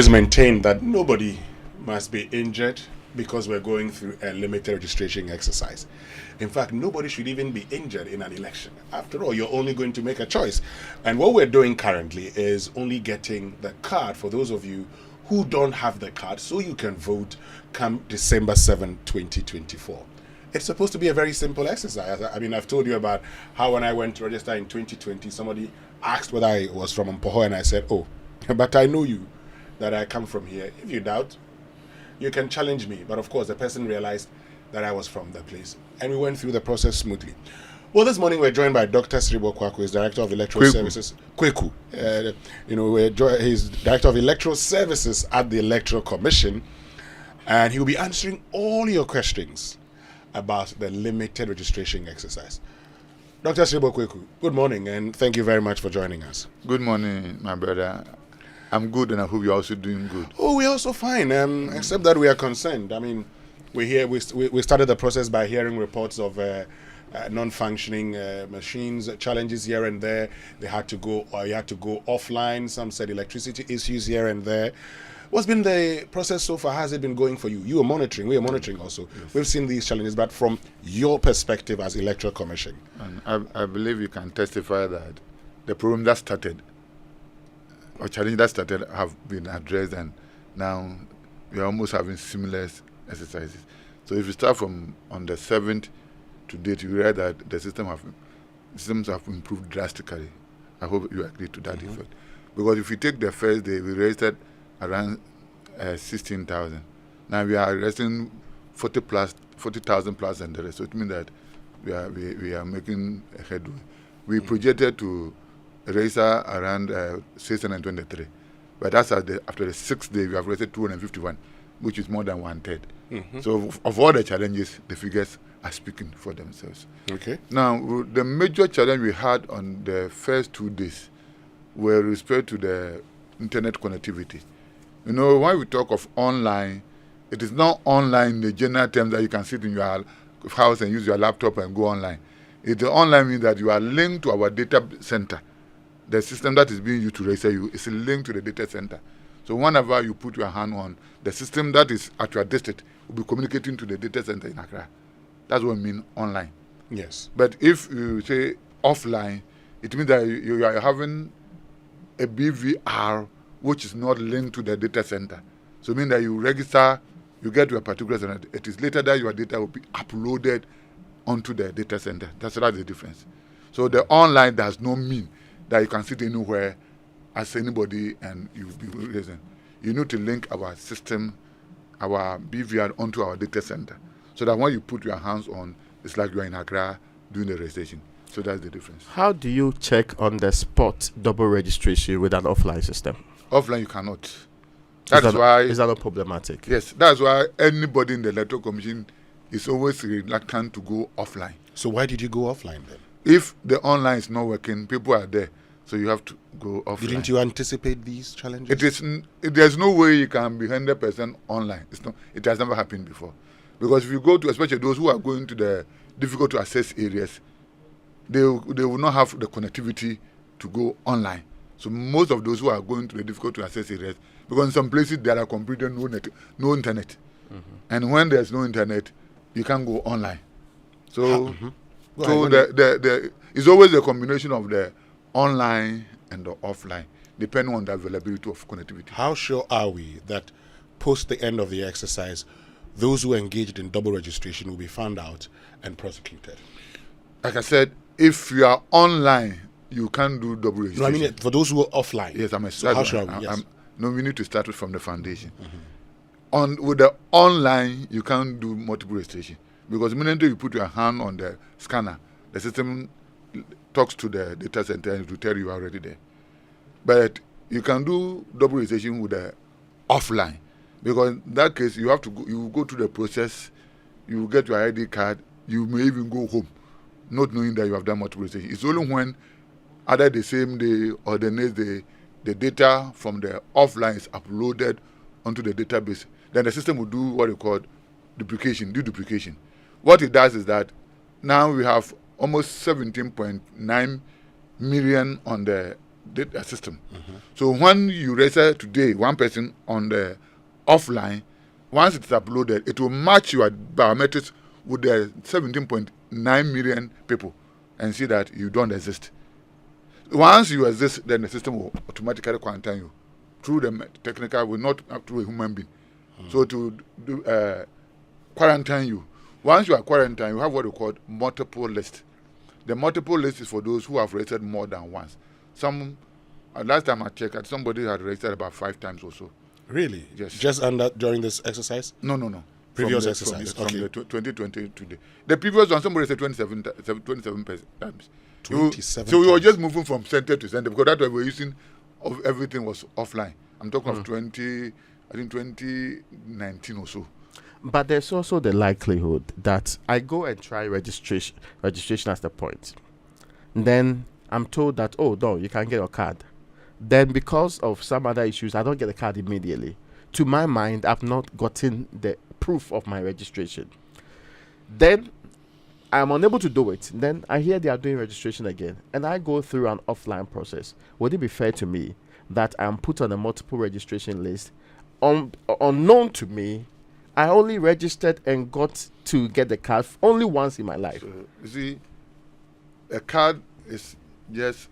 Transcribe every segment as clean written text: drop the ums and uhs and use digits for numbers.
always maintained that nobody must be injured because we're going through a limited registration exercise. In fact, nobody should even be injured in an election. After all, you're only going to make a choice. And what we're doing currently is only getting the card for those of you who don't have the card so you can vote come December 7, 2024. It's supposed to be a very simple exercise. I mean, I've told you about how when I went to register in 2020, somebody asked whether I was from Mpoho, and I said, oh, but I know you, that I come from here. If you doubt, you can challenge me. But of course, the person realized that I was from the place, and we went through the process smoothly. Well, this morning we're joined by Dr. Serebour Quaicoe, who is Director of Electoral Services. Quaicoe. He's Director of Electoral Services at the Electoral Commission, and he will be answering all your questions about the limited registration exercise. Dr. Serebour Quaicoe, good morning, and thank you very much for joining us. Good morning, my brother. I'm good, and I hope you're also doing good. Oh, we're also fine, except that we are concerned. I mean, we started the process by hearing reports of non-functioning machines, challenges here and there. You had to go offline. Some said electricity issues here and there. What's been the process so far? How has it been going for you? You are monitoring. We are monitoring also. Yes. We've seen these challenges, but from your perspective as Electoral Commission. And I believe you can testify that the problem that started, or challenge that started, have been addressed, and now we are almost having similar exercises. So if you start from on the 7th to date, you realize that the systems have improved drastically. I hope you agree to that effect. Because if you take the first day, we registered around 16,000. Now we are registering 40,000 plus and the rest. So it means that we are making a headway. We projected to register around 623, but that's after the 6th day we have registered 251, which is more than 1/3. So of all the challenges, the figures are speaking for themselves. Okay. Now the major challenge we had on the first 2 days were respect to the internet connectivity. You know, when we talk of online, it is not online in the general terms that you can sit in your house and use your laptop and go online. It online means that you are linked to our data center. The system that is being used to register you is linked to the data center. So whenever you put your hand on, the system that is at your district will be communicating to the data center in Accra. That's what I mean online. Yes. But if you say offline, it means that you are having a BVR which is not linked to the data center. So it means that you register, you get to a particular center. It is later that your data will be uploaded onto the data center. That's the difference. So the online does not mean that you can sit anywhere as anybody and you will be present. You need to link our system, our BVR onto our data center. So that when you put your hands on, it's like you're in Accra doing the registration. So that's the difference. How do you check on the spot double registration with an offline system? Offline you cannot. That's why. Is that not problematic? Yes, that's why anybody in the Electoral Commission is always reluctant to go offline. So why did you go offline then? If the online is not working, people are there, so you have to go offline. Didn't you anticipate these challenges? There's no way you can be 100% online. It has never happened before. Because if you go to, especially those who are going to the difficult to access areas, they will not have the connectivity to go online. So most of those who are going to the difficult to access areas, because in some places there are completely no internet. And when there's no internet, you can't go online. So it's always a combination of the online and the offline, depending on the availability of connectivity. How sure are we that post the end of the exercise, those who engaged in double registration will be found out and prosecuted? Like I said, if you are online, you can't do double registration. No, I mean for those who are offline. Yes, how sure are we? Yes. No, we need to start from the foundation. With the online, you can't do multiple registration. Because the minute you put your hand on the scanner, the system talks to the data center and it will tell you already there. But you can do double registration with the offline. Because in that case, you have to go through the process, you get your ID card, you may even go home, not knowing that you have done multiple registration. It's only when either the same day or the next day, the data from the offline is uploaded onto the database, then the system will do what we call duplication. What it does is that now we have almost 17.9 million on the data system. So when you register today, one person on the offline, once it's uploaded, it will match your biometrics with the 17.9 million people and see that you don't exist. Once you exist, then the system will automatically quarantine you through the technical, will not through a human being. So to do, quarantine you. Once you are quarantined, you have what we call multiple list. The multiple list is for those who have registered more than once. Some, last time I checked, somebody had registered about 5 times or so. Really? Yes. Just during this exercise? No. Previous From exercise. From the 2020 today. The previous one, somebody said 27 times. 27 So we were times. just moving from center to center because that's why we were using of everything was offline. I'm talking of 2019 or so. But there's also the likelihood that I go and try registration as the point. Then I'm told that, oh, no, you can't get your card. Then because of some other issues, I don't get the card immediately. To my mind, I've not gotten the proof of my registration. Then I'm unable to do it. Then I hear they are doing registration again. And I go through an offline process. Would it be fair to me that I'm put on a multiple registration list? Unknown to me, I only registered and got to get the card only once in my life. So, you see, a card is just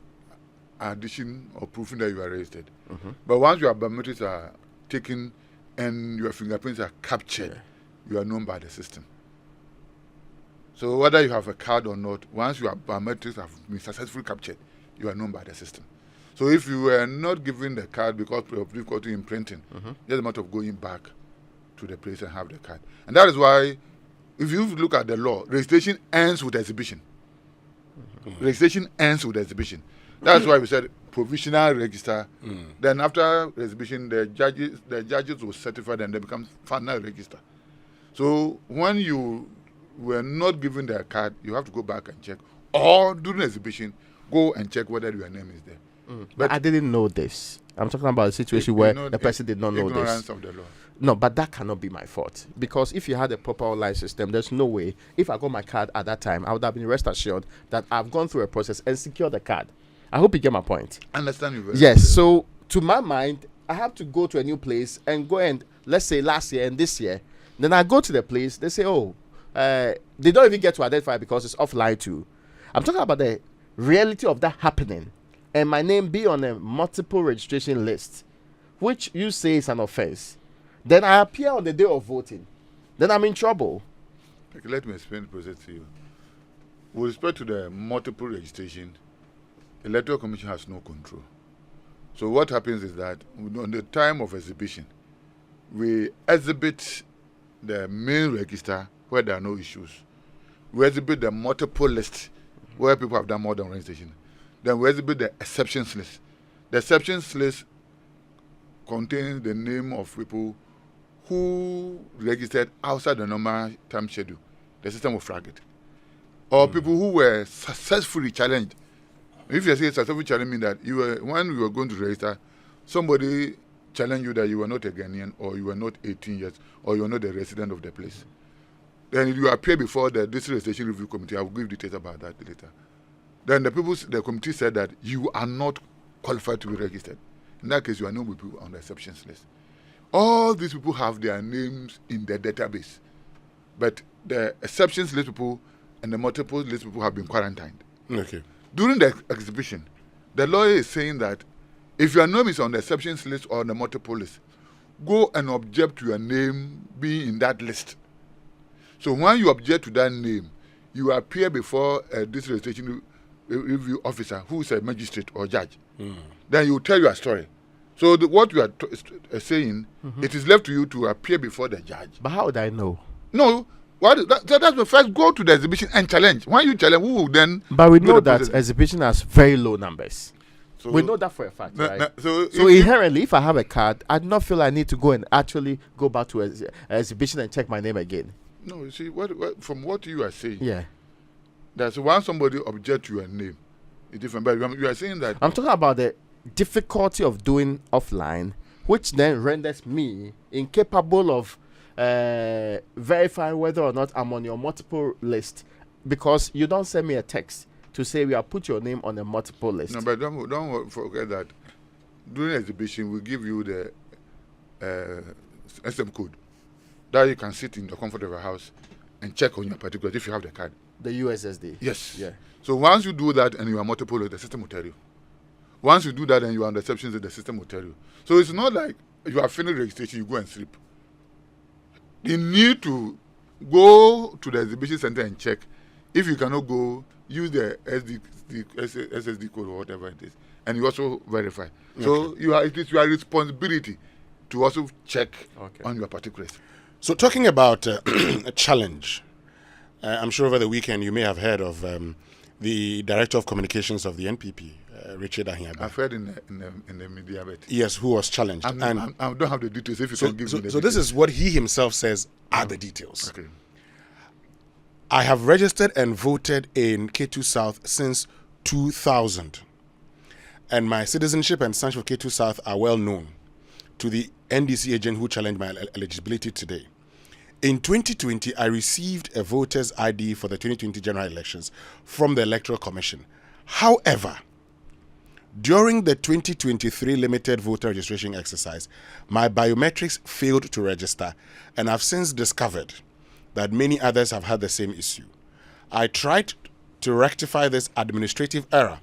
addition or proving that you are registered. But once your biometrics are taken and your fingerprints are captured, you are known by the system. So whether you have a card or not, once your biometrics have been successfully captured, you are known by the system. So if you were not given the card because of difficulty in printing, just a matter of going back to the place and have the card. And that is why, if you look at the law, registration ends with exhibition. Registration ends with exhibition. That's why we said provisional register. Then after exhibition, the judges will certify and they become final register. So when you were not given the card, you have to go back and check. Or during exhibition, go and check whether your name is there. But I didn't know this. I'm talking about a situation where the person did not know ignorance this. of the law. No, but that cannot be my fault. Because if you had a proper online system, there's no way. If I got my card at that time, I would have been rest assured that I've gone through a process and secured the card. I hope you get my point. I understand you very Yes. well. So, to my mind, I have to go to a new place and go and, let's say, last year and this year. Then I go to the place, they say, oh, they don't even get to identify because it's offline too. I'm talking about the reality of that happening and my name be on a multiple registration list, which you say is an offense. Then I appear on the day of voting. Then I'm in trouble. Okay, let me explain the process to you. With respect to the multiple registration, Electoral Commission has no control. So what happens is that on the time of exhibition, we exhibit the main register where there are no issues. We exhibit the multiple list where people have done more than one registration. Then we exhibit the exceptions list. The exceptions list contains the name of people who registered outside the normal time schedule. The system will flag it. Or people who were successfully challenged. If you say successfully challenged, mean that you were, when you were going to register, somebody challenged you that you were not a Ghanaian, or you were not 18 years, or you were not a resident of the place. Then you appear before the District Registration Review Committee. I will give details about that later. Then the committee said that you are not qualified to be registered. In that case, you are not with people on the exceptions list. All these people have their names in the database, but the exceptions list people and the multiple list people have been quarantined. Okay. During the exhibition, the lawyer is saying that if your name is on the exceptions list or on the multiple list, go and object to your name being in that list. So when you object to that name, you appear before a district registration review officer who is a magistrate or judge. Then you tell your story. So what you are saying, it is left to you to appear before the judge. But how would I know? No. That's the first. Go to the exhibition and challenge. When you challenge, who will then? But we know the that process? exhibition has very low numbers. So, We know that for a fact, right? So Inherently, if I have a card, I do not feel I need to go and actually go back to an exhibition and check my name again. No, you see, from what you are saying, Yeah. that's when somebody object to your name, it's different. But you are saying that I'm talking about the difficulty of doing offline, which then renders me incapable of verifying whether or not I'm on your multiple list, because you don't send me a text to say we have put your name on a multiple list. No, but don't forget that during exhibition we give you the SM code that you can sit in the comfort of your house and check on your particulars if you have the card. The USSD. Yes. Yeah. So once you do that and you are multiple, the system will tell you. Once you do that and you are on the exceptions, the system will tell you. So it's not like you are finished registration, you go and sleep. You need to go to the exhibition center and check. If you cannot go, use the SSD code or whatever it is, and you also verify. Okay. So it is your responsibility to also check on your particulars. So talking about a challenge, I'm sure over the weekend you may have heard of the Director of Communications of the NPP, Richard Ahiaga. I've heard in the media. But yes, who was challenged. I don't have the details. If you can give me the details. So this is what he himself says are the details. Okay. I have registered and voted in K2 South since 2000. And my citizenship and sonship of K2 South are well known to the NDC agent who challenged my eligibility today. In 2020, I received a voter's ID for the 2020 general elections from the Electoral Commission. However, during the 2023 limited voter registration exercise, my biometrics failed to register, and I've since discovered that many others have had the same issue. I tried to rectify this administrative error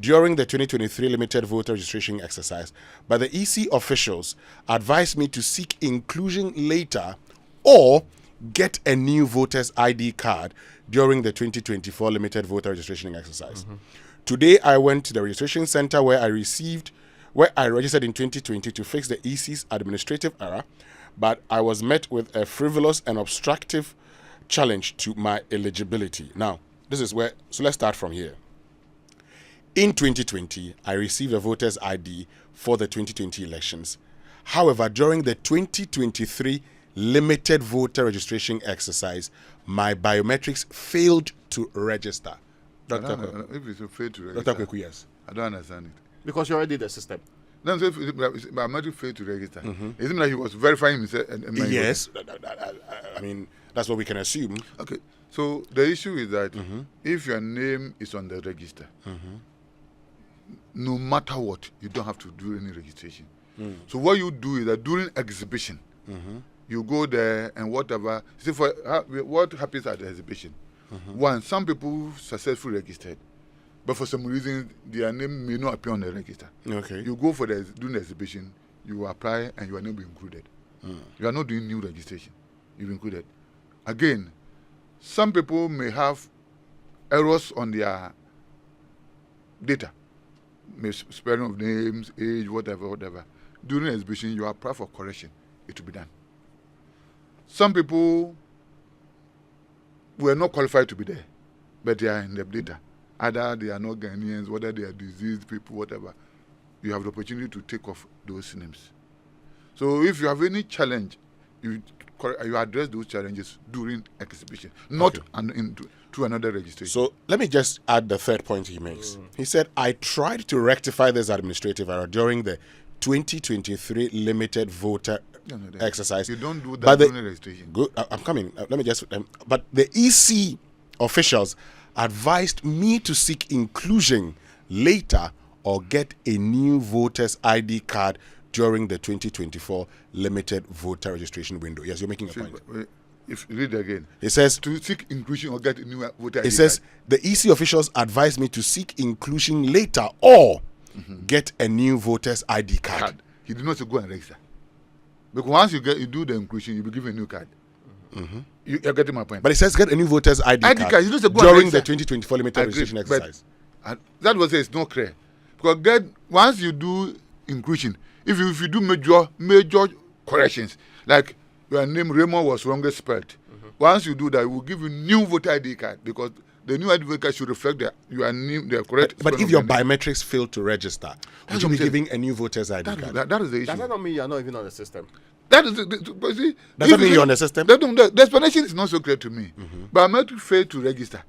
during the 2023 limited voter registration exercise, but the EC officials advised me to seek inclusion later or get a new voter's ID card during the 2024 limited voter registration exercise. Mm-hmm. Today, I went to the registration center where I registered in 2020 to fix the EC's administrative error, but I was met with a frivolous and obstructive challenge to my eligibility. Now, so let's start from here. In 2020, I received a voter's ID for the 2020 elections. However, during the 2023 limited voter registration exercise, my biometrics failed to register. If it's failed to register, Dr. Quaicoe, yes. I don't understand it. Because you already did the system. No, if biometric failed to register, isn't like he was verifying himself? Yes, I mean, that's what we can assume. Okay, so the issue is that if your name is on the register, no matter what, you don't have to do any registration. So what you do is that during exhibition, you go there and whatever. See, what happens at the exhibition? One, some people successfully registered, but for some reason their name may not appear on the register. Okay. You go for during the exhibition, you apply and your name will be included. You are not doing new registration. You've included. Again, some people may have errors on their data, spelling of names, age, whatever. During the exhibition, you apply for correction. It will be done. Some people were not qualified to be there, but they are in the data. Either they are not Ghanaians, whether they are diseased people, whatever. You have the opportunity to take off those names. So if you have any challenge, you address those challenges during exhibition, not to another registration. So let me just add the third point he makes. He said, I tried to rectify this administrative error during the 2023 limited voter exercise. You don't do that during registration. Good, I'm coming. Let me just. But the EC officials advised me to seek inclusion later or get a new voter's ID card during the 2024 limited voter registration window. Yes, you're making a point. If you read again, it says to seek inclusion or get a new voter ID card. It says the EC officials advised me to seek inclusion later or get a new voter's ID card. He did not say go and register. Because once you do the inclusion, you'll be given a new card. You're getting my point. But it says get a new voter's ID card you don't say go during the 2024 limited registration exercise. That was it's not clear. Because once you do inclusion, if you do major corrections, like your name Raymond was wrongly spelled, once you do that, we will give you new voter ID card because the new ID card should reflect the correct. But if your biometrics fail to register, would you be giving a new voter's ID card? That is the issue. Does that not mean you're not even on the system? That is but see, does that mean you're on the system? The explanation is not so clear to me. Biometric failed to register.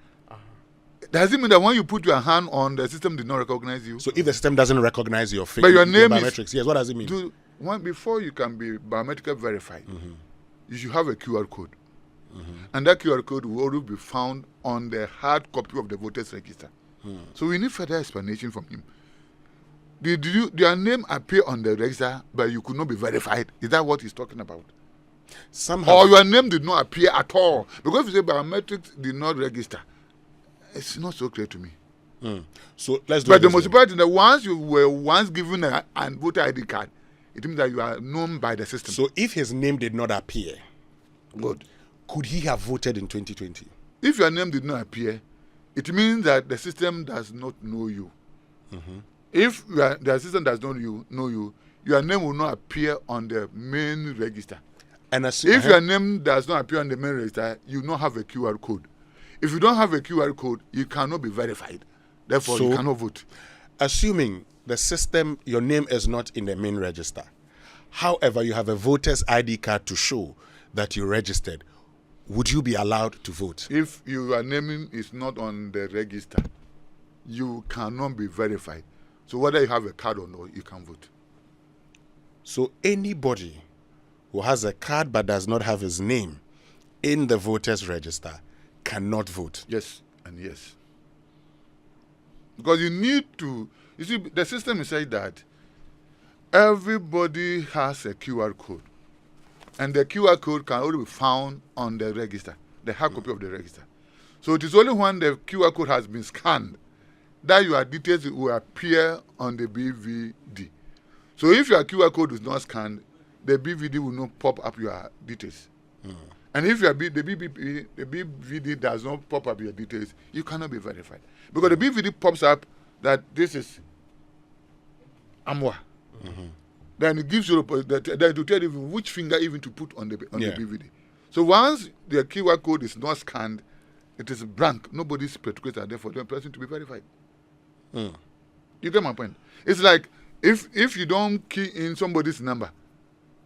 Does it mean that when you put your hand on the system did not recognize you? So if the system doesn't recognize your face, but your name biometrics, yes, what does it mean? Before you can be biometrically verified, you should have a QR code. And that QR code will always be found on the hard copy of the voter's register. So we need further explanation from him. Did your name appear on the register, but you could not be verified? Is that what he's talking about? Somehow. Or your name did not appear at all? Because if you say biometrics did not register, it's not so clear to me. So let's do But the this most way. important thing that once you were once given a voter ID card, it means that you are known by the system. So if his name did not appear, good. could he have voted in 2020? If your name did not appear, it means that the system does not know you. If the system does not know you, your name will not appear on the main register. And as If your name does not appear on the main register, you don't have a QR code. If you don't have a QR code, you cannot be verified. Therefore, you cannot vote. assuming the system, your name is not in the main register, however, you have a voter's ID card to show that you registered, would you be allowed to vote? If your name is not on the register, you cannot be verified. So whether you have a card or not, you can vote. So anybody who has a card but does not have his name in the voters register cannot vote. Yes and yes. Because you need to, you see, the system is saying that everybody has a QR code. And the QR code can only be found on the register, the hard copy of the register. So it is only when the QR code has been scanned that your details will appear on the BVD. So if your QR code is not scanned, the BVD will not pop up your details. And if the BVD does not pop up your details, you cannot be verified. Because the BVD pops up that this is Amwa. Then it gives you that to tell you which finger even to put on the BVD. So once the QR code is not scanned, it is blank. Nobody's particular there for the person to be verified. You get my point? It's like if you don't key in somebody's number,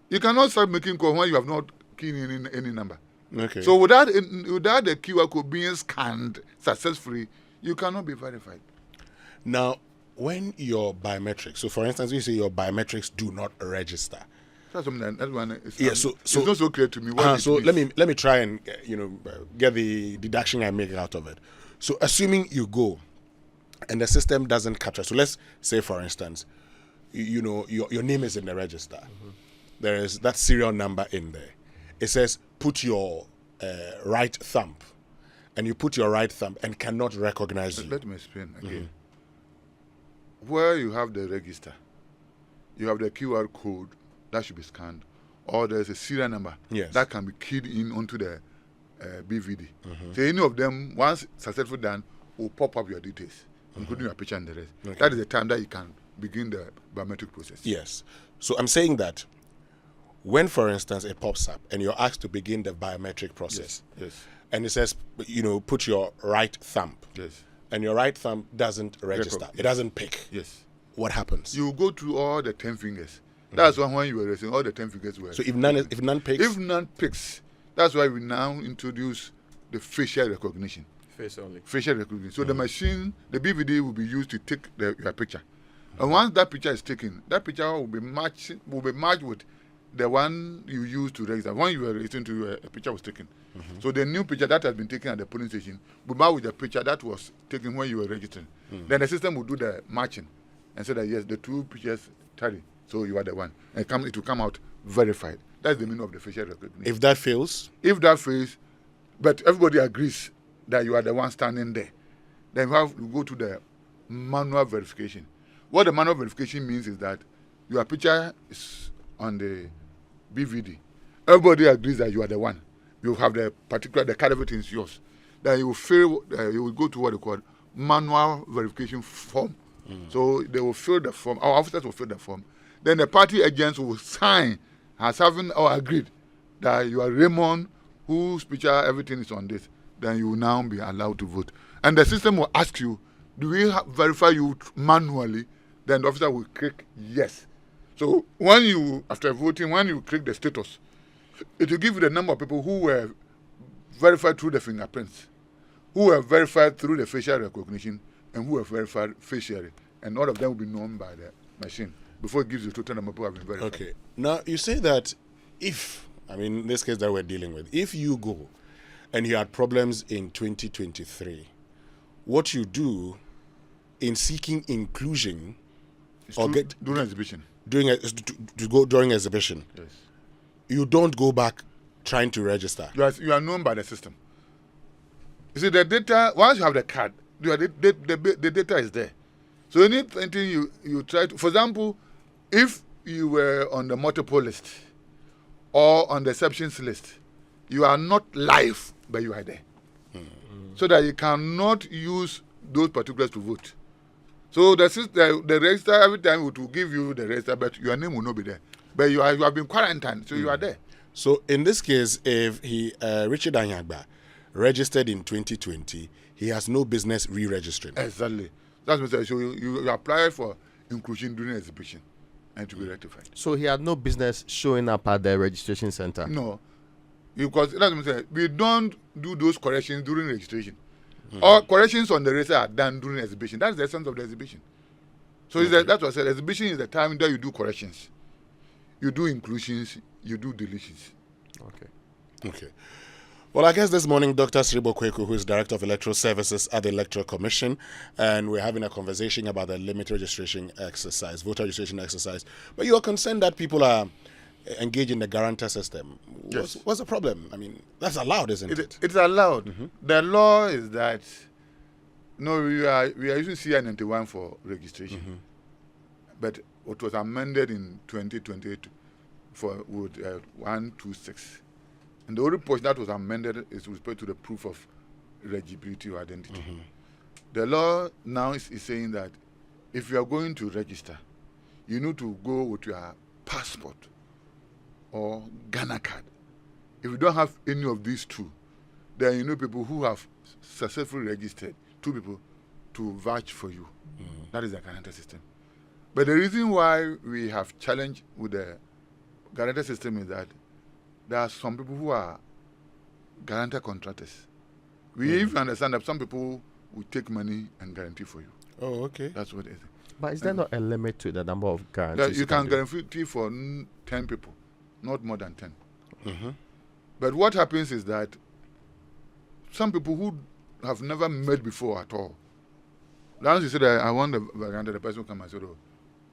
you cannot start making calls when you have not keyed in any number. Okay. So without the QR code being scanned successfully, you cannot be verified. Now, when your biometrics, so for instance, you say your biometrics do not register. That's something that one is, So it's not so clear to me. So let me try and get the deduction I make out of it. So assuming you go, and the system doesn't capture. So let's say, for instance, your name is in the register. There is that serial number in there. It says put your right thumb, and you put your right thumb and cannot recognize you. Let me explain again. Where you have the register, you have the QR code that should be scanned, or there's a serial number that can be keyed in onto the BVD. So any of them, once successfully done, will pop up your details, including your picture and the rest. Okay. That is the time that you can begin the biometric process. Yes. So I'm saying that when, for instance, it pops up and you're asked to begin the biometric process, Yes. and it says, put your right thumb, Yes. and your right thumb doesn't register, it doesn't pick. Yes. What happens? You go through all the 10 fingers. That's why when you were racing, all the 10 fingers were. So if none picks, If none picks, that's why we now introduce the facial recognition. Face only. Facial recognition. So the machine, the BVD will be used to take your picture. And once that picture is taken, that picture will be matched with the one you used to register. When you were registering to a picture was taken. So the new picture that has been taken at the polling station will match with the picture that was taken when you were registering. Then the system will do the matching and say that yes, the two pictures tally. So you are the one. And it will come out verified. That's the meaning of the facial recognition. if that fails, But everybody agrees that you are the one standing there, then you have to go to the manual verification. What the manual verification means is that your picture is on the BVD. Everybody agrees that you are the one. You have the card, everything is yours. Then you will go to what they call manual verification form. So they will fill the form, our officers will fill the form. Then the party agents will sign as having or agreed that you are Raymond, whose picture, everything is on this. Then you will now be allowed to vote. And the system will ask you, do we verify you manually? Then the officer will click yes. So after voting, when you click the status, it will give you the number of people who were verified through the fingerprints, who were verified through the facial recognition, and who were verified facially. And all of them will be known by the machine before it gives you the total number of people who have been verified. okay. Now you say that in this case that we're dealing with, if you go and you had problems in 2023, what you do in seeking inclusion during exhibition. To go during exhibition, Yes. you don't go back trying to register. You are known by the system. You see, the data, once you have the card, the data is there. So anything you try to, for example, if you were on the multiple list or on the exceptions list, you are not live, but you are there. So that you cannot use those particulars to vote. So the register, every time it will give you the register, but your name will not be there. But you have been quarantined, so you are there. So in this case, if Richard Anyagba registered in 2020, he has no business re-registering. Exactly. That's what I say. So you apply for inclusion during exhibition and to be rectified. So he had no business showing up at the registration center? No. Because that's what I'm saying. We don't do those corrections during registration. All corrections on the register are done during exhibition. That's the essence of the exhibition. So that's what I said. Exhibition is the time that you do corrections. You do inclusions, you do deletions. Okay. Well, I guess this morning, Dr. Serebour Quaicoe, who is Director of Electoral Services at the Electoral Commission, and we're having a conversation about the limited registration exercise, voter registration exercise. But you are concerned that people are engaged in the Guarantor system. Yes. What's the problem? I mean, that's allowed, isn't it? It's allowed. The law is that we are using CI91 for registration, but it was amended in 2028 with 126, and the only portion that was amended is with respect to the proof of legibility or identity. The law now is saying that if you are going to register, you need to go with your passport or Ghana card. If you don't have any of these two, then you know people who have successfully registered, 2 people to vouch for you. That is the Guarantor system. But the reason why we have challenged with the Guarantor system is that there are some people who are Guarantor contractors. We even understand that some people will take money and guarantee for you. Oh, okay. That's what it is. But is there not a limit to the number of guarantees? You can guarantee for 10 people, not more than 10. But what happens is that some people who have never met before at all, once you say that I want the guarantee, the person will come and say, "Oh,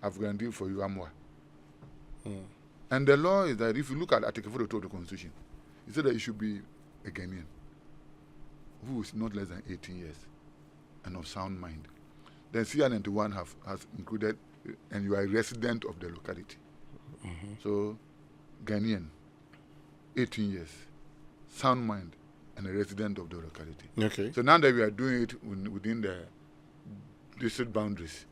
I've guaranteed for you, I'm And the law is that if you look at Article 42 of the Constitution, it said that you should be a Ghanaian who is not less than 18 years and of sound mind. Then CR91 has included, and you are a resident of the locality. So, Ghanaian, 18 years, sound mind, and a resident of the locality. Okay. So now that we are doing it within the district boundaries,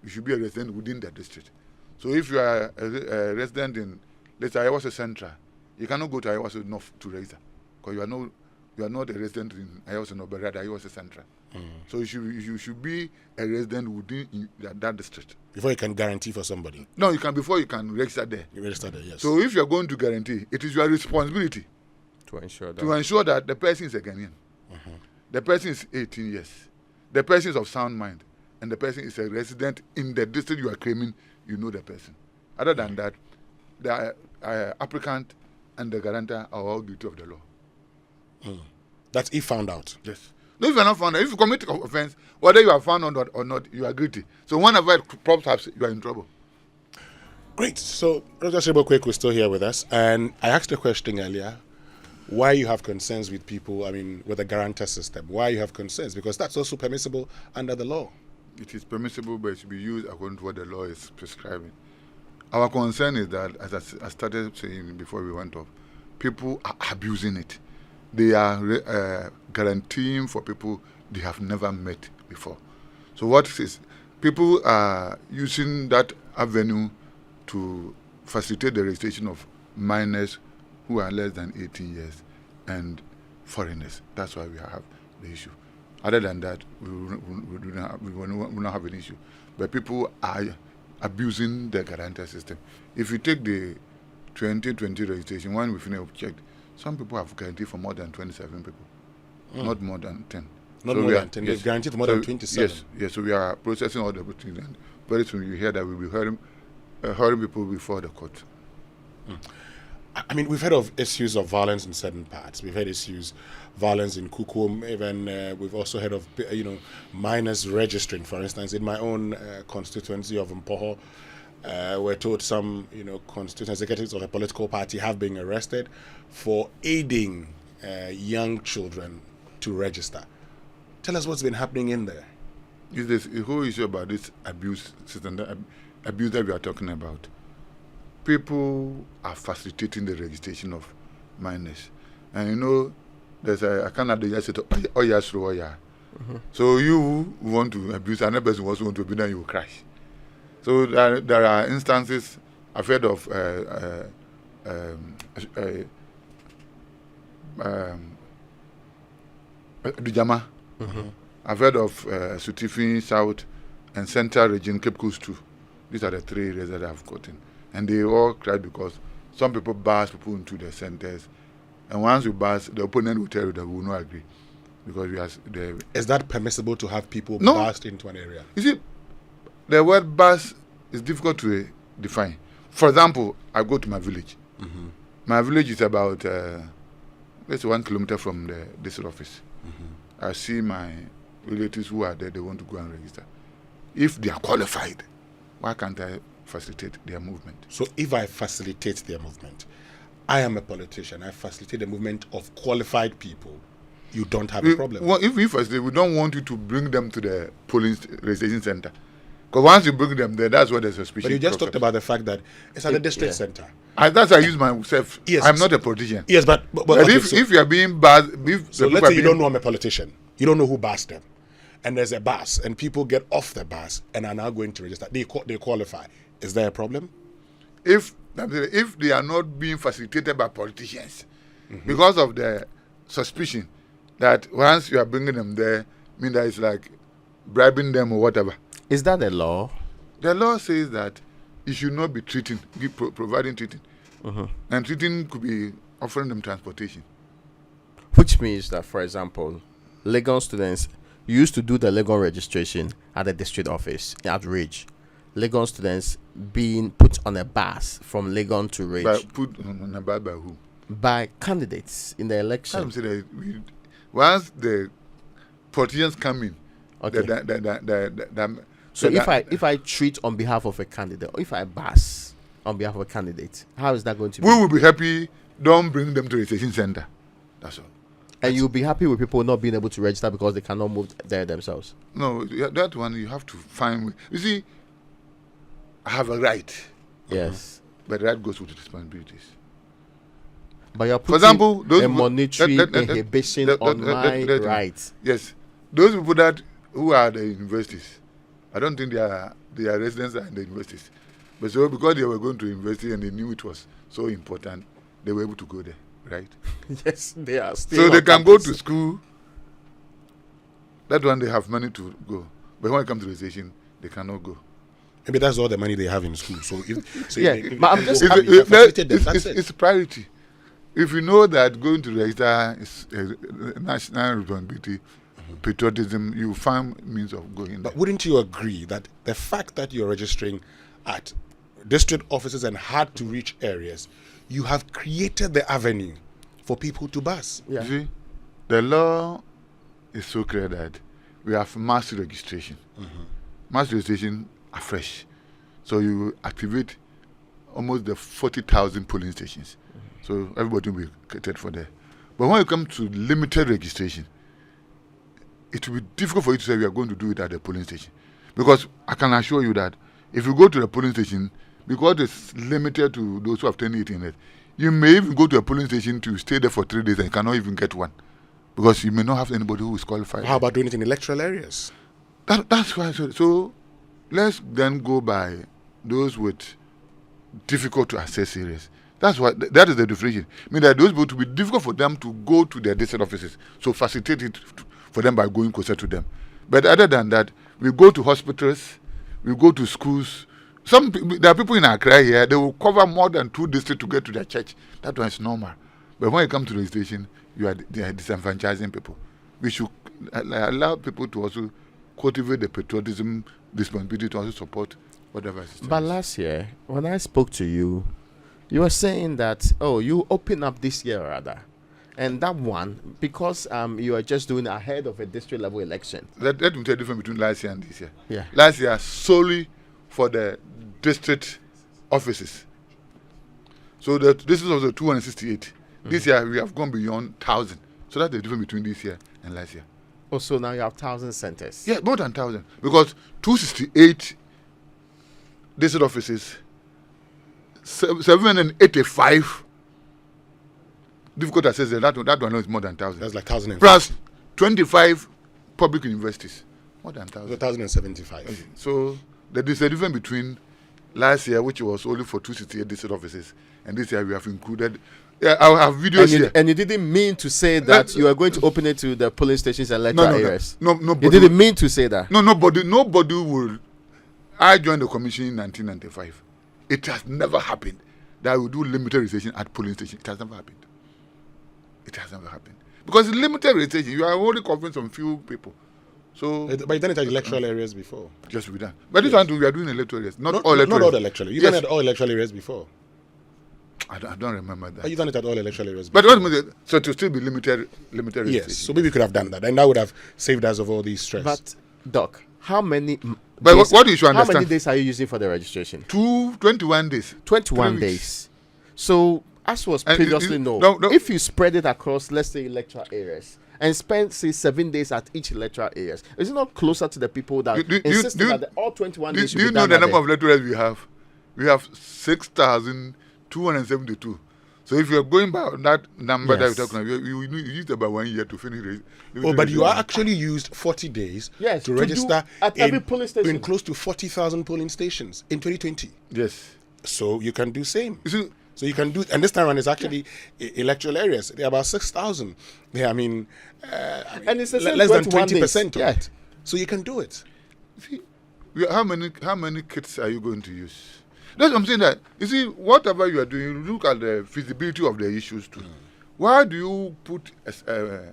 you should be a resident within the district. So if you are a resident in, let's say, Ayawaso Central, you cannot go to Ayawaso North to register because you are not a resident in Ayawaso North, but rather Ayawaso Central. So you should be a resident within that district Before you can guarantee for somebody. No, before you can register there. You register there, yes. So if you are going to guarantee, it is your responsibility to ensure that the person is a Ghanaian. The person is 18 years. The person is of sound mind. And the person is a resident in the district you are claiming you know the person. Other than that, the applicant and the guarantor are all guilty of the law. That's if found out. Yes. No, if you are not found out, if you commit an offense, whether you are found out or not, you are guilty. So whenever it pops up, you are in trouble. Great. So Dr. Serebour Quaicoe is still here with us. And I asked a question earlier, why you have concerns with people, with the guarantor system. Why you have concerns? Because that's also permissible under the law. It is permissible, but it should be used according to what the law is prescribing. Our concern is that, as I started saying before we went off, people are abusing it. They are guaranteeing for people they have never met before. So what is people are using that avenue to facilitate the registration of minors who are less than 18 years and foreigners. That's why we have the issue. Other than that, we will not have an issue. But people are abusing the guarantor system. If you take the 2020 registration, when we finish checked, some people have guaranteed for more than 27 people, not more than 10. Not so more than 10. Yes. They've guaranteed more than 27. Yes. So we are processing all the things, and very soon you hear that we'll be hearing people before the court. I mean, we've heard of issues of violence in certain parts. We've had issues, violence in Kukum. Even we've also heard of minors registering. For instance, in my own constituency of Mpoho, we're told some constituent executives of a political party have been arrested for aiding young children to register. Tell us what's been happening in there. Is this the whole issue about this abuse system, abuse that we are talking about? People are facilitating the registration of minors, and there's a Canada that said, "Oh yes, oh yeah." So you want to abuse another person, also want to abuse, then you will crash. So there are instances. I've heard of Dujama. I've heard of Sutifin, South, and Central region, Cape Coast too. These are the 3 areas that I've gotten. And they all cried because some people bars people into the centers. And once you bars, the opponent will tell you that we will not agree. Because is that permissible to have people No. burst into an area? You see, the word bus is difficult to define. For example, I go to my village. My village is about, 1 kilometer from the district office. I see my relatives who are there, they want to go and register. If they are qualified, why can't I facilitate their movement? So if I facilitate their movement, I am a politician, I facilitate the movement of qualified people, you don't have a problem. Well, if we facilitate, we don't want you to bring them to the polling registration center. Because once you bring them there, that's where the suspicion. But you just talked about the fact that it's at the district center. That's I use myself. Yes. I'm not a politician. Yes, but okay, if you are being bad, so let's say you don't know I'm a politician. You don't know who bars them. And there's a bus, and people get off the bus and are now going to register. They qualify. Is there a problem? If they are not being facilitated by politicians because of the suspicion that once you are bringing them there, mean that it's like bribing them or whatever. Is that the law? The law says that you should not be providing treating. And treating could be offering them transportation. Which means that, for example, Legon students used to do the Legon registration at the district office at Ridge. Legon students being put on a bus from Legon to Ridge. Put on a bus by who? By candidates in the election. I'm saying that once the politicians come in, Okay. So if I treat on behalf of a candidate, or if I bus on behalf of a candidate, how is that going to be? We will be happy. Don't bring them to the registration center. That's all. And you'll be happy with people not being able to register because they cannot move there themselves. No, that one you have to find. You see, I have a right. Yes. But that goes with responsibilities. But you're For example, a monetary inhibition on my rights. Yes. Those people who are the universities, I don't think their residents are in the universities. But so because they were going to university and they knew it was so important, they were able to go there, right? Yes, they are still. So they can go to school. That one they have money to go. But when it comes to registration, they cannot go. Maybe that's all the money they have in school. But I'm just it's priority. If you know that going to register is a national responsibility, patriotism, you find means of going there. But wouldn't you agree that the fact that you're registering at district offices and hard to reach areas, you have created the avenue for people to bus? Yeah. You see, the law is so clear that we have mass registration. Mass registration afresh. So you activate almost the 40,000 polling stations. So everybody will be catered for there. But when it comes to limited registration, it will be difficult for you to say we are going to do it at the polling station. Because I can assure you that if you go to the polling station, because it's limited to those who have turned 18 years, you may even go to a polling station to stay there for 3 days and you cannot even get one. Because you may not have anybody who is qualified. How about doing it in electoral areas? That's why. So let's then go by those with difficult to access areas. That's why that is the differentiation. I mean that those people to be difficult for them to go to their district offices. So facilitate it for them by going closer to them. But other than that, we go to hospitals, we go to schools. There are people in Accra here, they will cover more than 2 districts to get to their church. That one is normal. But when it comes to registration, they are disenfranchising people. We should allow people to also cultivate the patriotism, responsibility to also support whatever system. But last year, when I spoke to you, You were saying that, you open up this year rather. And that one, because you are just doing ahead of a district level election. Let me tell you the difference between last year and this year. Yeah. Last year, solely for the district offices. So this is also 268. This year, we have gone beyond 1,000. So that's the difference between this year and last year. Oh, so now you have 1,000 centers. Yeah, more than 1,000. Because 268 district offices, 785 difficult access. That one is more than 1,000. That's like 1,000. Plus 25 public universities, more than 1,000. 1,075. So there's a difference between last year, which was only for 268 district offices, and this year we have included. Yeah, I have videos here. And you didn't mean to say that you are going to open it to the polling stations and electoral areas. No, you didn't mean to say that. No, nobody will. I joined the commission in 1995. It has never happened that we do limited registration at polling stations. It has never happened. It has never happened. Because in limited registration, you are only covering some few people. So, but you've done it at electoral areas before. Just with that. But this one, we are doing electoral areas. Not all electoral areas. Not all areas. electoral. You've done it at all electoral areas before. I don't remember that. But you've done it at all electoral areas before. But what, so to still be limited registration. Yes, so maybe we could have done that. And that would have saved us of all these stress. But, Doc, how many But days, what you should understand? How many days are you using for the registration? 21 days. 21 days. So, as was previously known, if you spread it across, let's say, electoral areas, and spend, say, 7 days at each electoral areas, is it not closer to the people that insisted that all 21 days should be done? Do you know the number of electorals we have? We have 6,272. So if you're going by that number that you're talking about, you used about 1 year to finish it. But you are actually used 40 days to register at every polling station. In close to 40,000 polling stations in 2020. Yes. So you can do same. So you can do, and this time around is actually electoral areas. There are about 6,000. Yeah, and it's less than 20% of it. So you can do it. See, how many kits are you going to use? That's what I'm saying. That you see, whatever you are doing, you look at the feasibility of the issues too. Why do you put a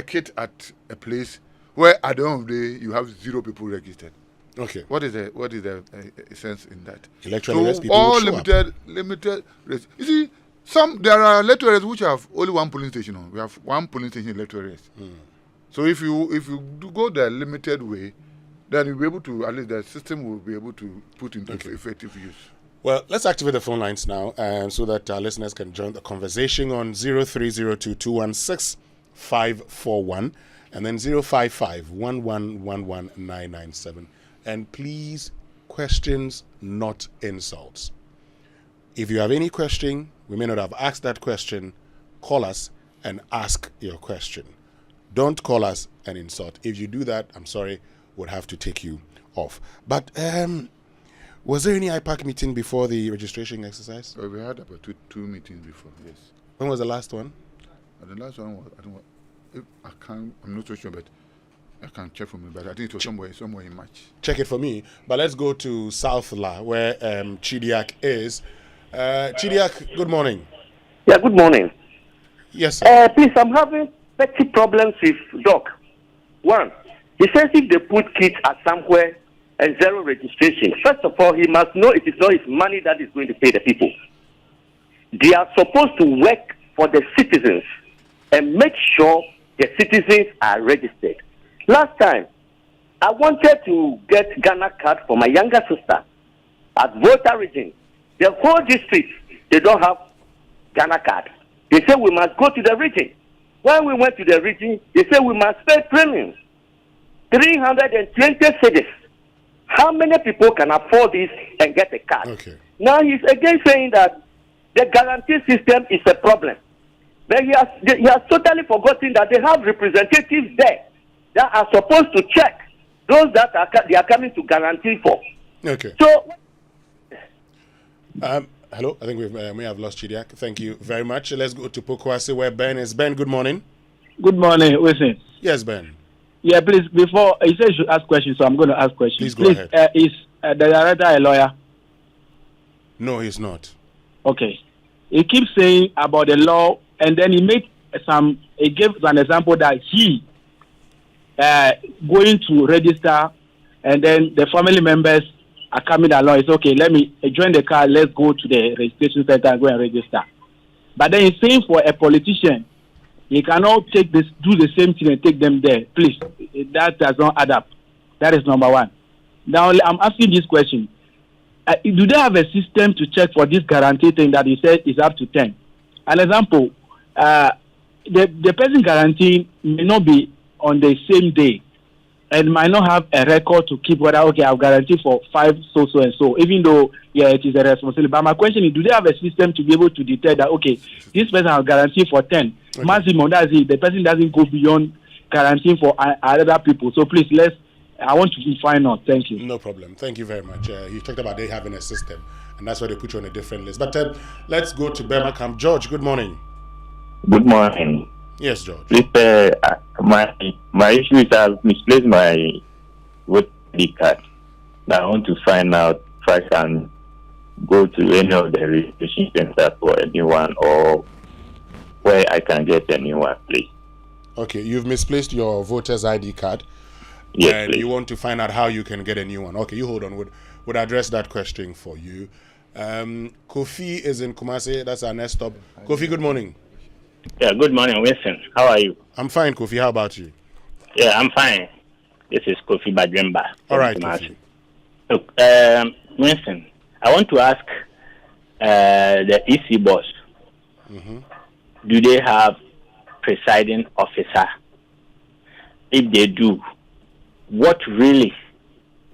kit at a place where at the end of the day you have 0 people registered? Okay. What is the sense in that? Electoral areas, people all will show up. limited. You see, there are electoral areas which have only one polling station on. We have one polling station in electoral areas. So if you go the limited way, then you'll be able to, at least the system will be able to put into effective use. Well, let's activate the phone lines now so that our listeners can join the conversation on 0302-216-541 and then 055-1111-997. And please, questions, not insults. If you have any question, we may not have asked that question, call us and ask your question. Don't call us and insult. If you do that, I'm sorry, we'll have to take you off. But was there any IPAC meeting before the registration exercise? We had about two meetings before, yes. When was the last one? The last one was, I'm not so sure, but I can check for me, but I think it was somewhere in March. Check it for me. But let's go to South La, where Chidiak is. Chidiak, good morning. Yeah, good morning. Yes, sir. Please, I'm having petty problems with Doc. One, he says if they put kids at somewhere and 0 registration, first of all, he must know it is not his money that is going to pay the people. They are supposed to work for the citizens and make sure the citizens are registered. Last time, I wanted to get Ghana card for my younger sister at Volta region. The whole district, they don't have Ghana card. They say we must go to the region. When we went to the region, they say we must pay premiums. 320 cities. How many people can afford this and get a card? Okay. Now he's again saying that the guarantee system is a problem. But he has totally forgotten that they have representatives there that are supposed to check those that they are coming to guarantee for. Okay. So, hello, I think we may have lost Chidiak. Thank you very much. Let's go to Pokwase where Ben is. Ben, good morning. Good morning, Wilson. Yes, Ben. Yeah, please, before, he said you should ask questions, so I'm going to ask questions. Please go ahead. Is the director a lawyer? No, he's not. Okay. He keeps saying about the law, and then he gives an example that he going to register, and then the family members are coming along, it's okay, let me join the car, let's go to the registration center and go and register. But then it's saying for a politician, he cannot do the same thing and take them there. Please, that does not add up. That is number one. Now, I'm asking this question. Do they have a system to check for this guarantee thing that he said is up to 10? An example, the person guaranteeing may not be on the same day and might not have a record to keep whether, okay, I've guaranteed for 5 so and so, even though, yeah, it is a responsibility. But my question is, do they have a system to be able to detect that, okay, this person has guaranteed for 10, okay, maximum, that's it, the person doesn't go beyond guaranteeing for other people. So please, I want to find out. Thank you. No problem. Thank you very much. You talked about they having a system, and that's why they put you on a different list. But let's go to Birmingham. George, good morning. Good morning. Yes, George. Please, my issue is I've misplaced my voter ID card. Now I want to find out if I can go to any of the registration centers for anyone or where I can get anyone, please. Okay, you've misplaced your voter's ID card. Yes, and please. You want to find out how you can get a new one. Okay, you hold on. Would address that question for you. Kofi is in Kumasi. That's our next stop. Kofi, good morning. Yeah, good morning, Winston. How are you? I'm fine, Kofi. How about you? Yeah, I'm fine. This is Kofi Badremba. All right, Kofi. Look, Winston, I want to ask the EC boss, do they have presiding officer? If they do, what really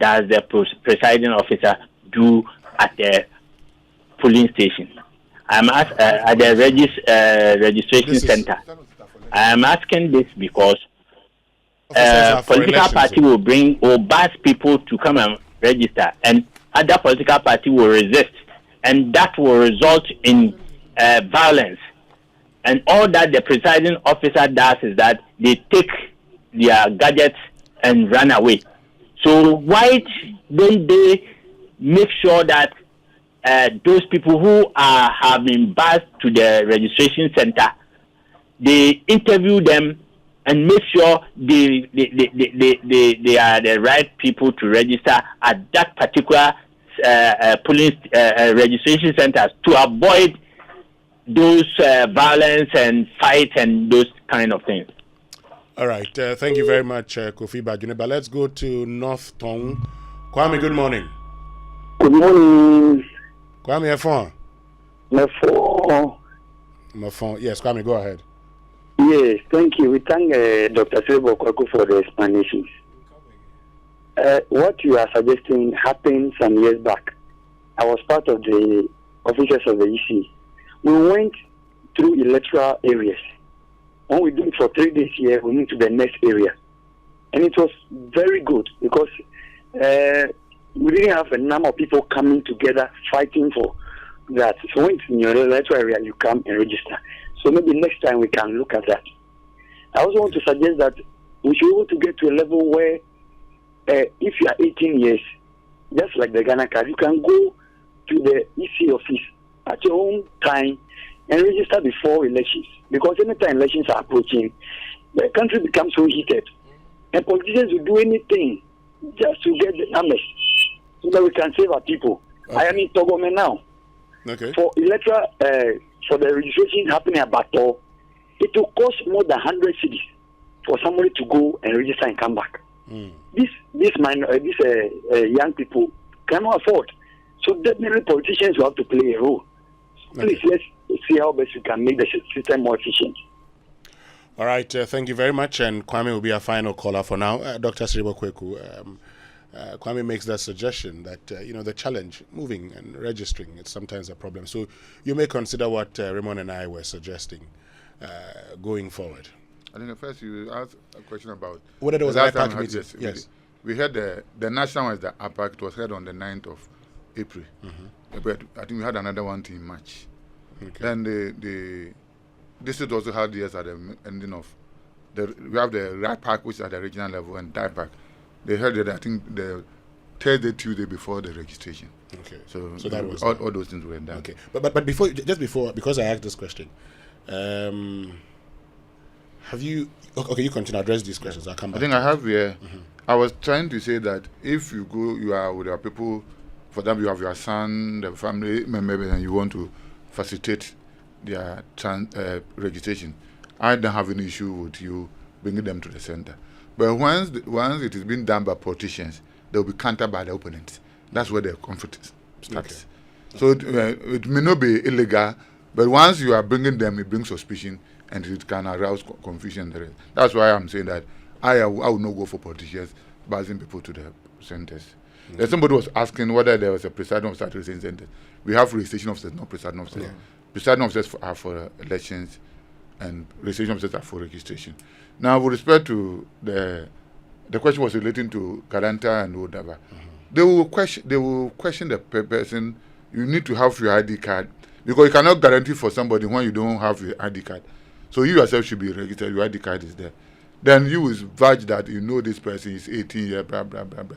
does the presiding officer do at the polling station? I'm at the registration center. I'm asking this because political party will bus people to come and register, and other political party will resist, and that will result in violence. And all that the presiding officer does is that they take their gadgets and run away. So why don't they make sure that those people who have been bused to the registration center, they interview them and make sure they are the right people to register at that particular police registration centers to avoid those violence and fights and those kind of things. All right. Thank you very much, Kofi Badjune. But let's go to North Tong. Kwame, good morning. Good morning. Kwame, F1. Mafon. Yes, Kwame, go ahead. Yes, thank you. We thank Dr. Serebour Quaicoe for the explanations. What you are suggesting happened some years back. I was part of the officers of the EC. We went through electoral areas. When we do it for 3 days here, we move to the next area. And it was very good because we didn't have a number of people coming together fighting for that. So when it's in your electoral area, you come and register. So maybe next time we can look at that. I also want to suggest that we should be able to get to a level where if you are 18 years, just like the Ghana card, you can go to the EC office at your own time and register before elections. Because anytime elections are approaching, the country becomes so heated. And politicians will do anything just to get the numbers so that we can save our people. Okay. I am in Togome now. Okay. For electoral, for the registration happening at Bato, it will cost more than 100 cities for somebody to go and register and come back. These young people cannot afford. So definitely politicians will have to play a role. Please, let's see how best we can make the system more efficient. All right, thank you very much. And Kwame will be our final caller for now. Dr. Serebour Quaicoe, Kwame makes that suggestion that, the challenge, moving and registering, it's sometimes a problem. So you may consider what Raymond and I were suggesting going forward. I think first you asked a question about whether there was an IPAC meeting. Yes. We had the national one is the IPAC. It was held on the 9th of April. But I think we had another one in March. Okay. Then the district also had theirs at the ending of we have the IPAC, which is at the regional level, and DIPAC. They held it, I think, the Thursday, Tuesday before the registration. Okay. So that was all those things were done. Okay. But before, because I asked this question, have you? Okay, you continue to address these questions. I'll come back. I think I have here. I was trying to say that if you are with your people for example, you have your son, the family member, and you want to facilitate their registration, I don't have an issue with you bringing them to the center. But once it is being done by politicians, they will be countered by the opponents. That's where the conflict starts. Okay. So it may not be illegal, but once you are bringing them, it brings suspicion and it can arouse confusion. That's why I'm saying that I will not go for politicians buzzing people to the centers. Mm-hmm. Somebody was asking whether there was a presiding officer to the center. We have registration officers, not presiding officers. Yeah. Presiding officers are for elections, and registration officers are for registration. Now, with respect to the question was relating to Guarantor and whatever. Mm-hmm. They will question the person. You need to have your ID card because you cannot guarantee for somebody when you don't have your ID card. So you yourself should be registered. Your ID card is there. Then you will vouch that you know this person is 18 years, blah blah blah blah.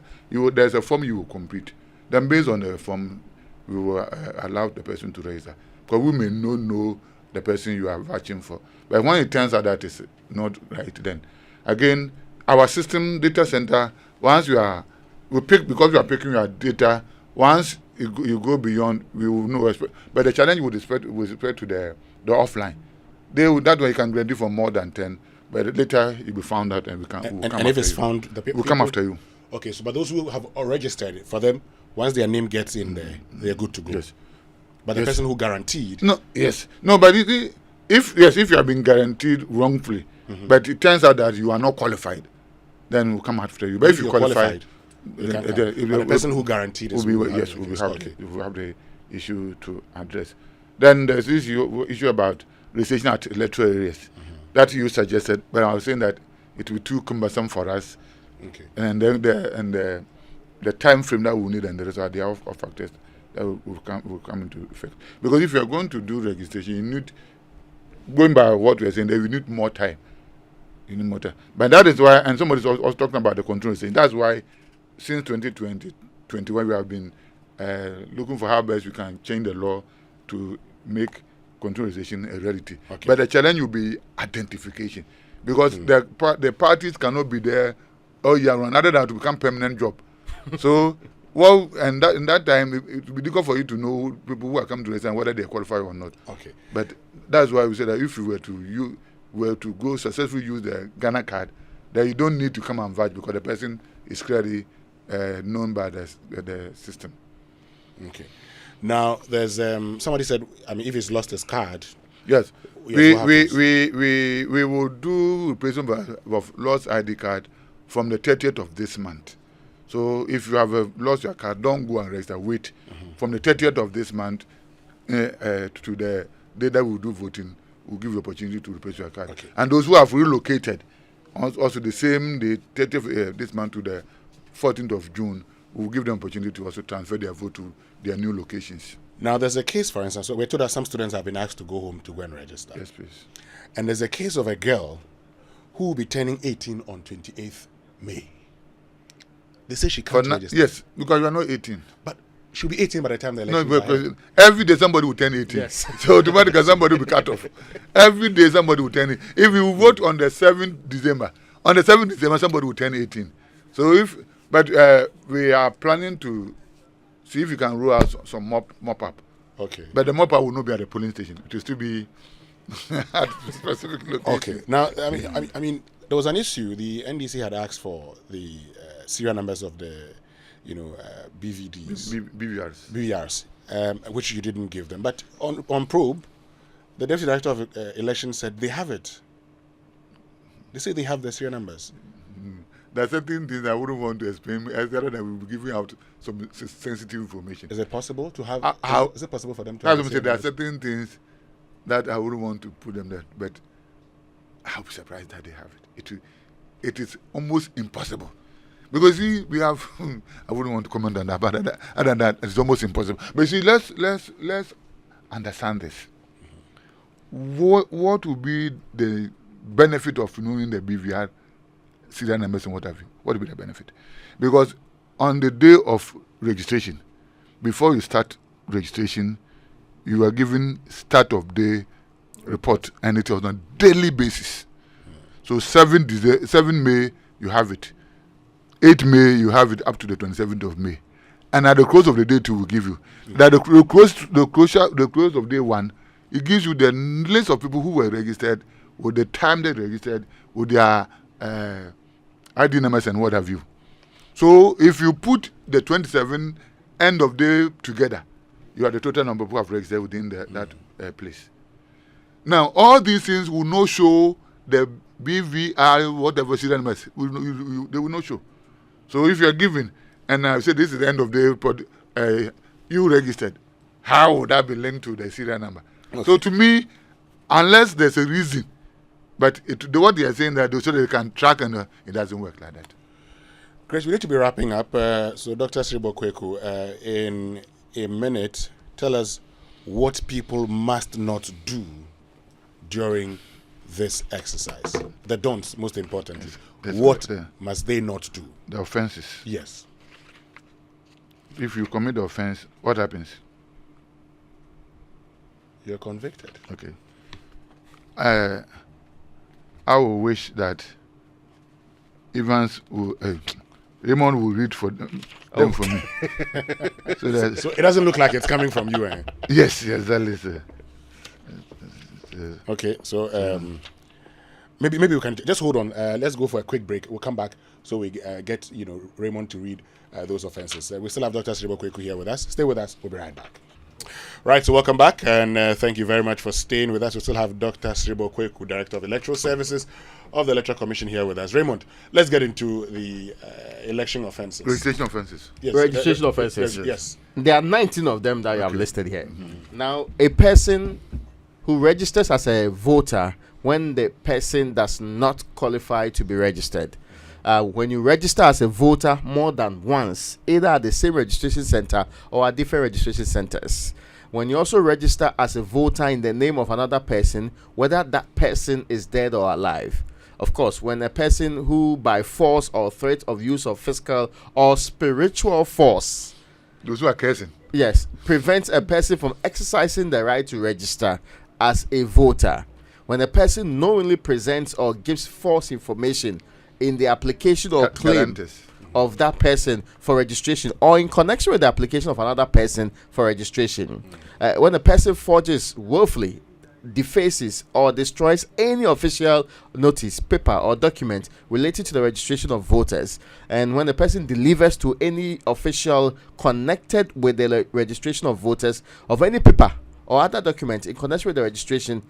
There's a form you will complete. Then based on the form, we will allow the person to register because we may not know the person you are vouching for. But when it turns out that it's not right, then again our system data center. Once because we are picking your data. Once you go beyond, we will know. But the challenge with respect to the offline, that way you can guarantee for more than 10. But later you'll be found out, and we'll come and if it's you. found, the people will come after you. Okay, so but those who have registered for them, once their name gets in there, they're good to go. Yes. But the person who guaranteed. No. Yes. No. But if you have been guaranteed wrongfully, but it turns out that you are not qualified, then we'll come after you. But if you're qualified, the person who guaranteed is we will have the issue to address. Then there's this issue about registration at electoral areas that you suggested, but I was saying that it will be too cumbersome for us. Okay. And then the time frame that we need and the rest are of factors that will come into effect. Because if you are going to do registration, you need, going by what we are saying, you need more time. You need more time. But that is why, and somebody was talking about the control saying that's why since 2021 we have been looking for how best we can change the law to make controlization a reality. Okay. But the challenge will be identification, because the parties cannot be there all year round, other than to become permanent job. So, in that time, it will be difficult for you to know people who are coming to the and whether they qualify or not. Okay. But that's why we say that if you were to go successfully use the Ghana card, then you don't need to come and vouch because the person is clearly known by the system. Okay. Now, there's somebody said, if he's lost his card. Yes, we will do replacement of lost ID card from the 30th of this month. So if you have lost your card, don't go and register. Wait from the 30th of this month to the day that we'll do voting. We'll give you opportunity to replace your card. Okay. And those who have relocated, also the same day 30th this month to the 14th of June, we'll give them opportunity to also transfer their vote to their new locations. Now, there's a case, for instance, so we're told that some students have been asked to go home to go and register. Yes, please. And there's a case of a girl who will be turning 18 on 28th May. They say she can't register. Yes, because you are not 18. But she'll be 18 by the time the election. No, because every day somebody will turn 18. Yes. So automatically somebody will be cut off. Every day somebody will turn 18. If you vote on the 7th December, somebody will turn 18. So but we are planning to see if you can roll out some mop up. Okay. But the mop up will not be at the polling station. It will still be at specific location. Okay. Now, I mean, there was an issue. The NDC had asked for the serial numbers of the, BVDs. BVRs, which you didn't give them. But on probe, the Deputy Director of Elections said they have it. They say they have the serial numbers. There are certain things I wouldn't want to explain, rather than we will be giving out some sensitive information. Is it possible to have? Is it possible for them to? There are certain things that I wouldn't want to put them there, but I'll be surprised that they have it. It is almost impossible, because we have. I wouldn't want to comment on that, but other than that, it's almost impossible. But see, let's understand this. What will be the benefit of knowing the BVR? Serial numbers and what have you. What will be the benefit? Because on the day of registration, before you start registration, you are given start of day report, and it is on a daily basis. So 7 May you have it, 8 May you have it up to the 27th of May, and at the close of the day two will give you. That the close of day one, it gives you the list of people who were registered, with the time they registered, with their ID numbers and what have you. So if you put the 27 end of day together, you have the total number of people who have registered within that place. Now, all these things will not show the BVR, whatever serial numbers, they will not show. So if you are given, and I say this is the end of the you registered, how would that be linked to the serial number? Okay. So to me, unless there's a reason, but what they are saying that so they can track, and it doesn't work like that. Grace, we need to be wrapping up. So Dr. Serebour Quaicoe, in a minute, tell us what people must not do during this exercise. The don'ts, most importantly. What must they not do? The offenses. Yes. If you commit the offense, what happens? You're convicted. Okay. I will wish that Evans will, Raymond will read for them for me. So it doesn't look like it's coming from you, eh? Yes, that is. Okay, so maybe we can just hold on. Let's go for a quick break. We'll come back so we get Raymond to read those offenses. We still have Dr. Serebour Quaicoe here with us. Stay with us. We'll be right back. Right, so welcome back, and thank you very much for staying with us. We still have Dr. Serebour Quaicoe, Director of Electoral Services of the Electoral Commission, here with us. Raymond, let's get into the election offences. Registration offences. Yes. Registration offences. Yes. There are 19 of them that you have listed here. Mm-hmm. Now, a person who registers as a voter when the person does not qualify to be registered. When you register as a voter more than once, either at the same registration center or at different registration centers. When you also register as a voter in the name of another person, whether that person is dead or alive. Of course, when a person who by force or threat of use of physical or spiritual force, those who are cursing, yes, prevents a person from exercising the right to register as a voter. When a person knowingly presents or gives false information in the application or claim of that person for registration, or in connection with the application of another person for registration. When a person forges willfully, defaces, or destroys any official notice, paper, or document related to the registration of voters, and when a person delivers to any official connected with the registration of voters of any paper or other document in connection with the registration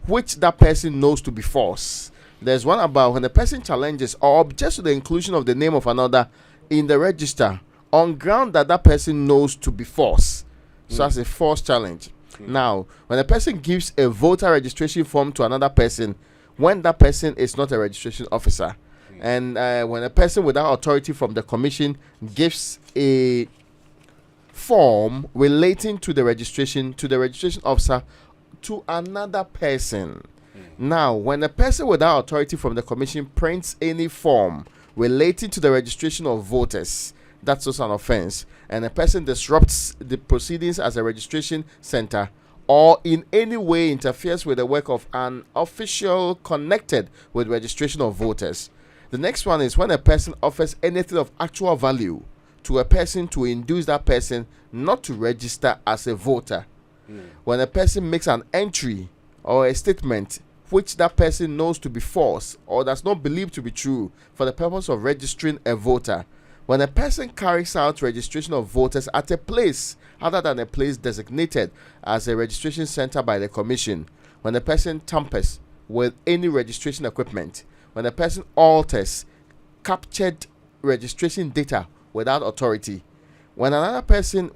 which that person knows to be false. There's one about when a person challenges or objects to the inclusion of the name of another in the register on ground that that person knows to be false. So that's a false challenge. Now, when a person gives a voter registration form to another person when that person is not a registration officer, and when a person without authority from the commission gives a form relating to the registration officer to another person. Now, when a person without authority from the commission prints any form relating to the registration of voters, that's also an offense. And a person disrupts the proceedings as a registration center or in any way interferes with the work of an official connected with registration of voters. The next one is when a person offers anything of actual value to a person to induce that person not to register as a voter. When a person makes an entry or a statement which that person knows to be false or does not believe to be true for the purpose of registering a voter. When a person carries out registration of voters at a place other than a place designated as a registration center by the commission. When a person tampers with any registration equipment. When a person alters captured registration data without authority. When a person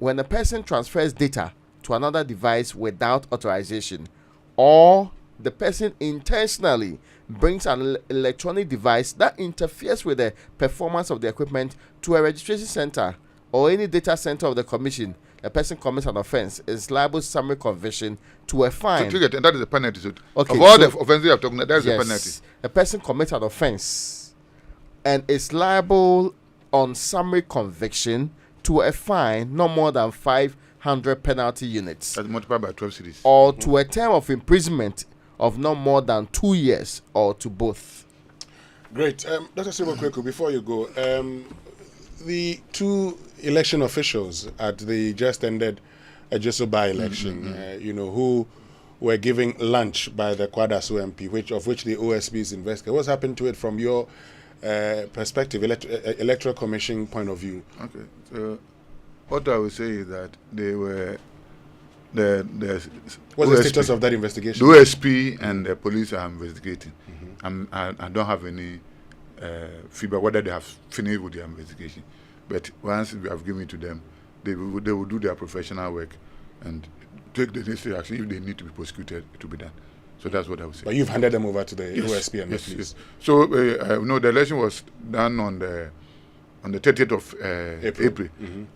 transfers data to another device without authorization, or the person intentionally brings an electronic device that interferes with the performance of the equipment to a registration center or any data center of the commission, a person commits an offense, is liable summary conviction to a fine. So, and that is the penalty. So okay, of all the offenses you have talked about, that is the penalty. A person commits an offense and is liable on summary conviction to a fine no more than 500 penalty units. That's multiplied by 12 cities. Or to a term of imprisonment of no more than 2 years, or to both. Great. Dr. Serebour Quaicoe, before you go, the two election officials at the just ended Ejisu by-election, who were giving lunch by the Kwadaso MP, of which the OSP is investigating. What's happened to it from your perspective, Electoral Commission point of view? Okay. So what I would say is that they were what's the status of that investigation? The OSP and the police are investigating. I don't have any feedback whether they have finished with their investigation. But once we have given it to them, they will do their professional work and take the necessary action. If they need to be prosecuted, it will be done. So that's what I would say. But you've handed them over to the OSP and the police. Yes. So the election was done on the 30th of April.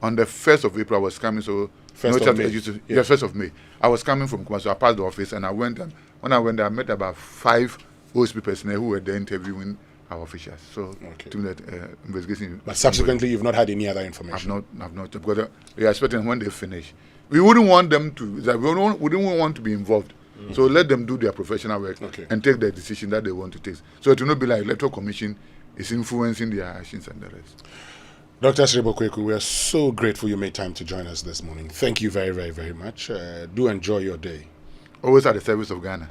On the 1st of April, I was coming. So 1st of May. Yes, 1st of May. I was coming from Kumasi. So I passed the office and I went. And when I went there, I met about 5 OSP personnel who were there interviewing our officials. So to that investigation. But subsequently, you've not had any other information. I've not because we are expecting when they finish. We wouldn't want them to. We didn't want to be involved. So let them do their professional work and take the decision that they want to take. So it will not be like Electoral Commission is influencing their actions and the rest. Dr. Serebour Quaicoe, we are so grateful you made time to join us this morning. Thank you very, very, very much. Do enjoy your day. Always at the service of Ghana.